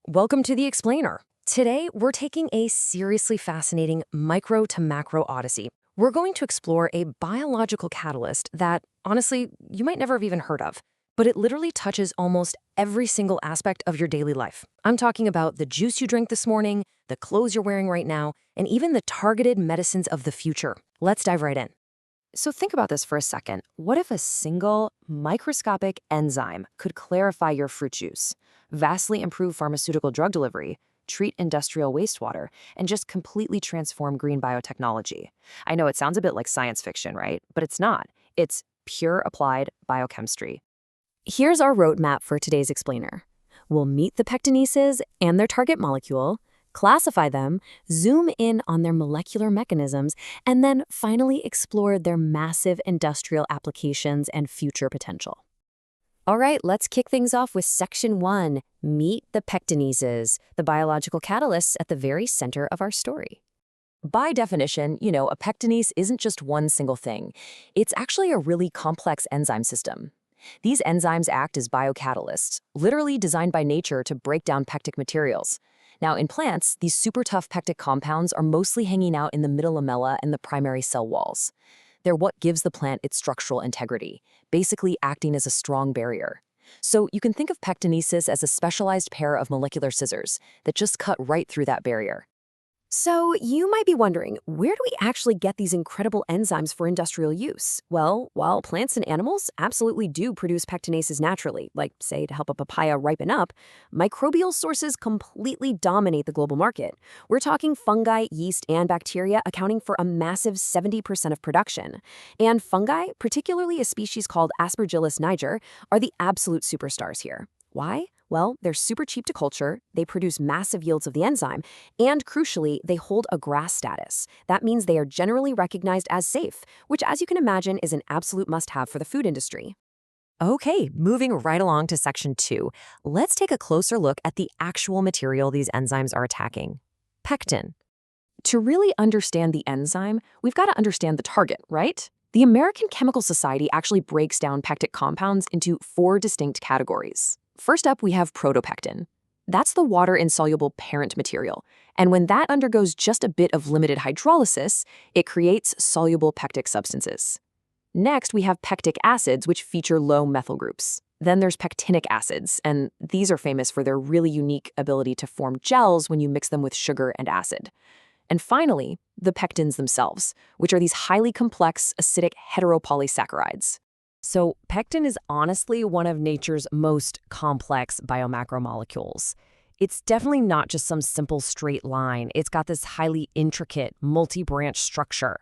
Welcome to the Explainer. Today, we're taking a seriously fascinating micro to macro odyssey. We're going to explore a biological catalyst that, honestly, you might never have even heard of, but it literally touches almost every single aspect of your daily life. I'm talking about the juice you drank this morning, the clothes you're wearing right now, and even the targeted medicines of the future. Let's dive right in. So think about this for a second. What if a single microscopic enzyme could clarify your fruit juice, vastly improve pharmaceutical drug delivery, treat industrial wastewater, and just completely transform green biotechnology? I know it sounds a bit like science fiction, right? But it's not. It's pure applied biochemistry. Here's our roadmap for today's explainer. We'll meet the pectinases and their target molecule, classify them, zoom in on their molecular mechanisms, and then finally explore their massive industrial applications and future potential. All right, let's kick things off with Section 1, Meet the Pectinases, the biological catalysts at the very center of our story. By definition, a pectinase isn't just one single thing. It's actually a really complex enzyme system. These enzymes act as biocatalysts, literally designed by nature to break down pectic materials. Now, in plants, these super tough pectic compounds are mostly hanging out in the middle lamella and the primary cell walls. They're what gives the plant its structural integrity, basically acting as a strong barrier. So you can think of pectinases as a specialized pair of molecular scissors that just cut right through that barrier. So you might be wondering, where do we actually get these incredible enzymes for industrial use? Well, while plants and animals absolutely do produce pectinases naturally, like, say, to help a papaya ripen up, microbial sources completely dominate the global market. We're talking fungi, yeast, and bacteria accounting for a massive 70% of production. And fungi, particularly a species called Aspergillus niger, are the absolute superstars here. Why? Well, they're super cheap to culture, they produce massive yields of the enzyme, and crucially, they hold a GRAS status. That means they are generally recognized as safe, which, as you can imagine, is an absolute must-have for the food industry. Okay, moving right along to Section 2, let's take a closer look at the actual material these enzymes are attacking: pectin. To really understand the enzyme, we've got to understand the target, right? The American Chemical Society actually breaks down pectic compounds into 4 distinct categories. First up, we have protopectin. That's the water-insoluble parent material, and when that undergoes just a bit of limited hydrolysis, it creates soluble pectic substances. Next, we have pectic acids, which feature low methyl groups. Then there's pectinic acids, and these are famous for their really unique ability to form gels when you mix them with sugar and acid. And finally, the pectins themselves, which are these highly complex, acidic heteropolysaccharides. So pectin is honestly one of nature's most complex biomacromolecules. It's definitely not just some simple straight line. It's got this highly intricate, multi-branch structure.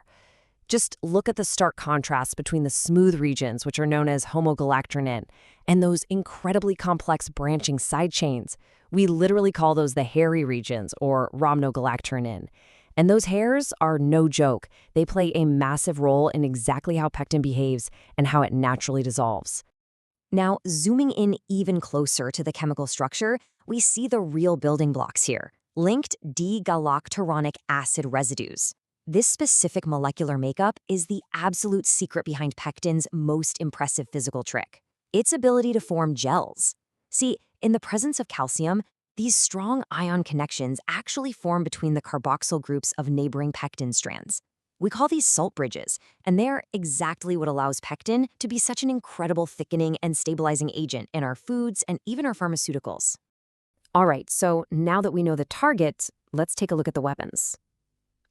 Just look at the stark contrast between the smooth regions, which are known as homogalactronin, and those incredibly complex branching side chains. We literally call those the hairy regions, or rhamnogalactronin. And those hairs are no joke. They play a massive role in exactly how pectin behaves and how it naturally dissolves. Now, zooming in even closer to the chemical structure, we see the real building blocks here: linked D-galacturonic acid residues. This specific molecular makeup is the absolute secret behind pectin's most impressive physical trick: its ability to form gels. See, in the presence of calcium, these strong ion connections actually form between the carboxyl groups of neighboring pectin strands. We call these salt bridges, and they're exactly what allows pectin to be such an incredible thickening and stabilizing agent in our foods and even our pharmaceuticals. All right, so now that we know the target, let's take a look at the weapons.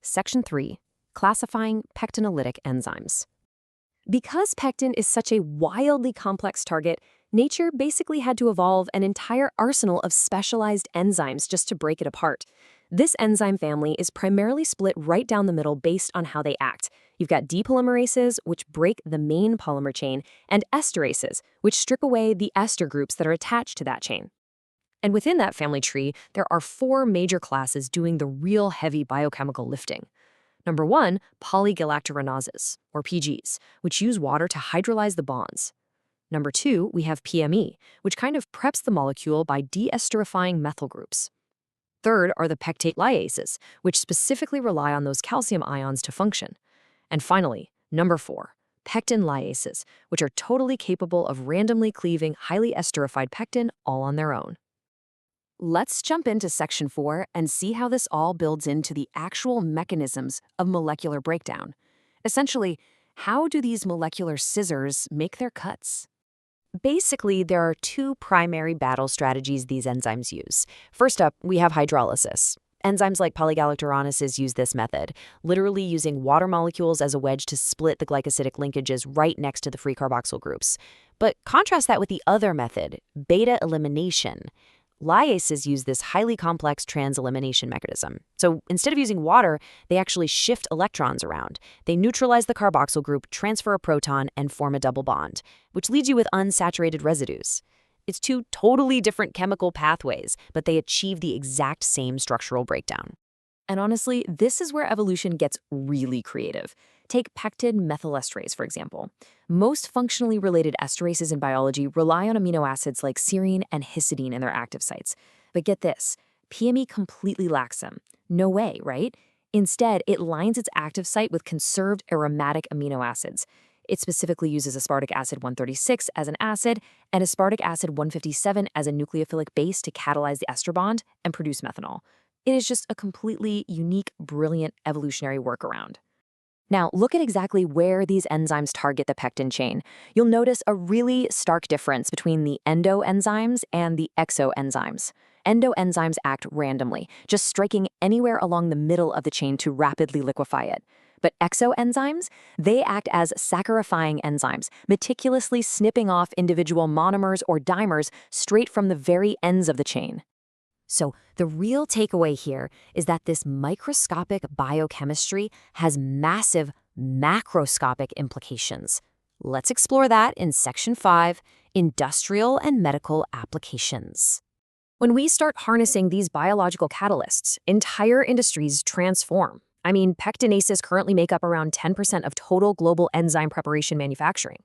Section 3, Classifying Pectinolytic Enzymes. Because pectin is such a wildly complex target, nature basically had to evolve an entire arsenal of specialized enzymes just to break it apart. This enzyme family is primarily split right down the middle based on how they act. You've got depolymerases, which break the main polymer chain, and esterases, which strip away the ester groups that are attached to that chain. And within that family tree, there are 4 major classes doing the real heavy biochemical lifting. Number 1, polygalacturinases, or PGs, which use water to hydrolyze the bonds. Number 2, we have PME, which kind of preps the molecule by deesterifying methyl groups. Third are the pectate lyases, which specifically rely on those calcium ions to function. And finally, number 4, pectin lyases, which are totally capable of randomly cleaving highly esterified pectin all on their own. Let's jump into section 4 and see how this all builds into the actual mechanisms of molecular breakdown. Essentially, how do these molecular scissors make their cuts? Basically, there are two primary battle strategies these enzymes use. First up, we have hydrolysis. Enzymes like polygalacturonises use this method, literally using water molecules as a wedge to split the glycosidic linkages right next to the free carboxyl groups. But contrast that with the other method, beta elimination. Lyases use this highly complex trans-elimination mechanism. So instead of using water, they actually shift electrons around. They neutralize the carboxyl group, transfer a proton, and form a double bond, which leaves you with unsaturated residues. It's two totally different chemical pathways, but they achieve the exact same structural breakdown. And honestly, this is where evolution gets really creative. Take pectin methylesterase, for example. Most functionally related esterases in biology rely on amino acids like serine and histidine in their active sites. But get this, PME completely lacks them. No way, right? Instead, it lines its active site with conserved aromatic amino acids. It specifically uses aspartic acid 136 as an acid and aspartic acid 157 as a nucleophilic base to catalyze the ester bond and produce methanol. It is just a completely unique, brilliant evolutionary workaround. Now, look at exactly where these enzymes target the pectin chain. You'll notice a really stark difference between the endoenzymes and the exoenzymes. Endoenzymes act randomly, just striking anywhere along the middle of the chain to rapidly liquefy it. But exoenzymes, they act as saccharifying enzymes, meticulously snipping off individual monomers or dimers straight from the very ends of the chain. So the real takeaway here is that this microscopic biochemistry has massive macroscopic implications. Let's explore that in Section 5, Industrial and Medical Applications. When we start harnessing these biological catalysts, entire industries transform. Pectinases currently make up around 10% of total global enzyme preparation manufacturing.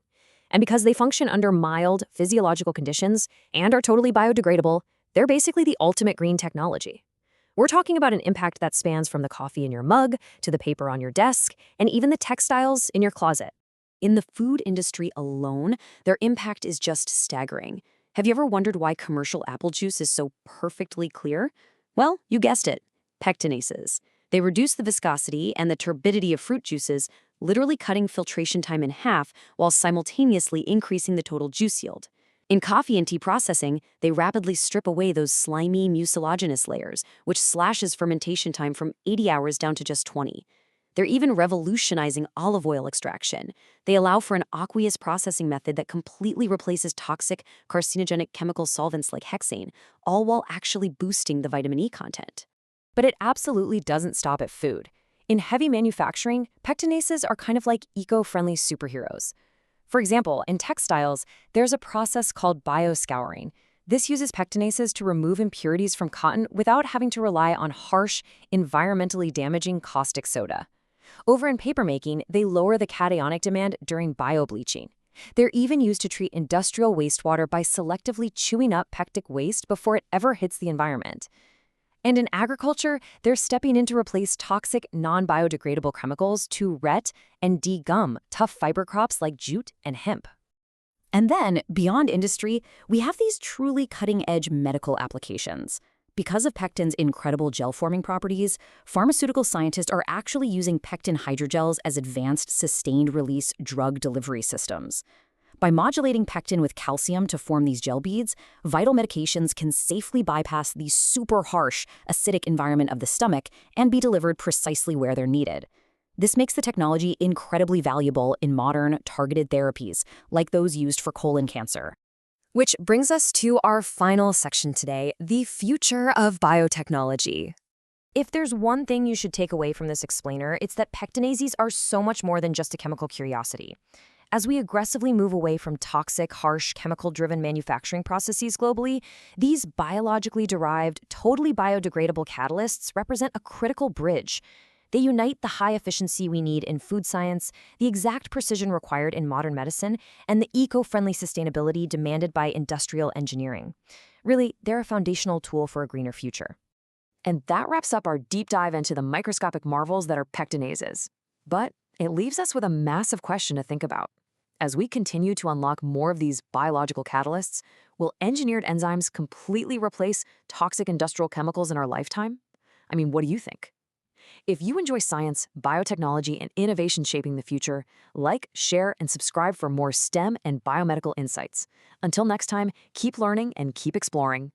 And because they function under mild physiological conditions and are totally biodegradable, they're basically the ultimate green technology. We're talking about an impact that spans from the coffee in your mug to the paper on your desk and even the textiles in your closet. In the food industry alone, their impact is just staggering. Have you ever wondered why commercial apple juice is so perfectly clear? Well, you guessed it, pectinases. They reduce the viscosity and the turbidity of fruit juices, literally cutting filtration time in half while simultaneously increasing the total juice yield. In coffee and tea processing, they rapidly strip away those slimy mucilaginous layers, which slashes fermentation time from 80 hours down to just 20. They're even revolutionizing olive oil extraction. They allow for an aqueous processing method that completely replaces toxic, carcinogenic chemical solvents like hexane, all while actually boosting the vitamin E content. But it absolutely doesn't stop at food. In heavy manufacturing, pectinases are kind of like eco-friendly superheroes. For example, in textiles, there's a process called bioscouring. This uses pectinases to remove impurities from cotton without having to rely on harsh, environmentally damaging caustic soda. Over in papermaking, they lower the cationic demand during biobleaching. They're even used to treat industrial wastewater by selectively chewing up pectic waste before it ever hits the environment. And in agriculture, they're stepping in to replace toxic, non-biodegradable chemicals to ret and degum tough fiber crops like jute and hemp. And then, beyond industry, we have these truly cutting-edge medical applications. Because of pectin's incredible gel-forming properties, pharmaceutical scientists are actually using pectin hydrogels as advanced sustained-release drug delivery systems. By modulating pectin with calcium to form these gel beads, vital medications can safely bypass the super harsh, acidic environment of the stomach and be delivered precisely where they're needed. This makes the technology incredibly valuable in modern, targeted therapies, like those used for colon cancer. Which brings us to our final section today, the future of biotechnology. If there's one thing you should take away from this explainer, it's that pectinases are so much more than just a chemical curiosity. As we aggressively move away from toxic, harsh, chemical-driven manufacturing processes globally, these biologically derived, totally biodegradable catalysts represent a critical bridge. They unite the high efficiency we need in food science, the exact precision required in modern medicine, and the eco-friendly sustainability demanded by industrial engineering. Really, they're a foundational tool for a greener future. And that wraps up our deep dive into the microscopic marvels that are pectinases. But it leaves us with a massive question to think about. As we continue to unlock more of these biological catalysts, Will engineered enzymes completely replace toxic industrial chemicals in our lifetime? I mean, what do you think? If you enjoy science, biotechnology, and innovation shaping the future, like, share, and subscribe for more STEM and biomedical insights. Until next time, keep learning and keep exploring.